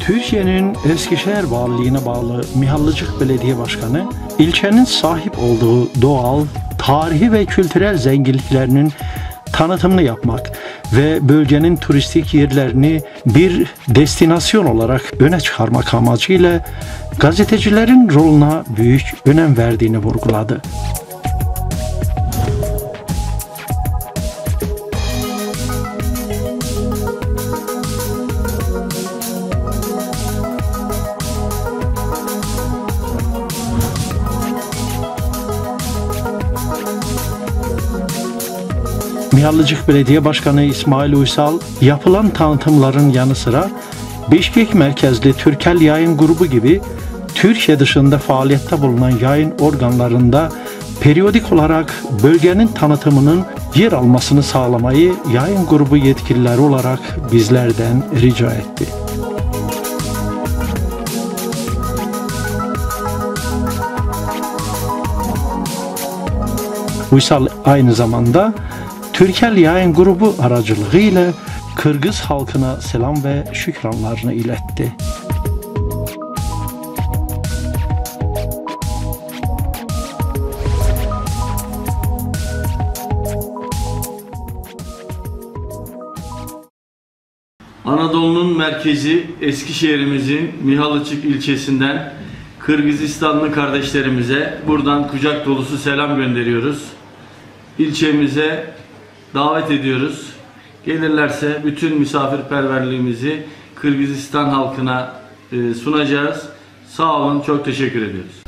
Türkiye'nin Eskişehir Valiliğine bağlı Mihallıcık Belediye Başkanı, ilçenin sahip olduğu doğal, tarihi ve kültürel zenginliklerinin tanıtımını yapmak ve bölgenin turistik yerlerini bir destinasyon olarak öne çıkarmak amacıyla gazetecilerin roluna büyük önem verdiğini vurguladı. Mihallıcık Belediye Başkanı İsmail Uysal, yapılan tanıtımların yanı sıra Bişkek merkezli Türkel Yayın Grubu gibi Türkiye dışında faaliyette bulunan yayın organlarında periyodik olarak bölgenin tanıtımının yer almasını sağlamayı yayın grubu yetkilileri olarak bizlerden rica etti. Uysal aynı zamanda Türkel Yayın Grubu aracılığıyla Kırgız halkına selam ve şükranlarını iletti. Anadolu'nun merkezi Eskişehir'imizin Mihallıcık ilçesinden Kırgızistanlı kardeşlerimize buradan kucak dolusu selam gönderiyoruz. İlçemize davet ediyoruz. Gelirlerse bütün misafirperverliğimizi Kırgızistan halkına sunacağız. Sağ olun, çok teşekkür ediyoruz.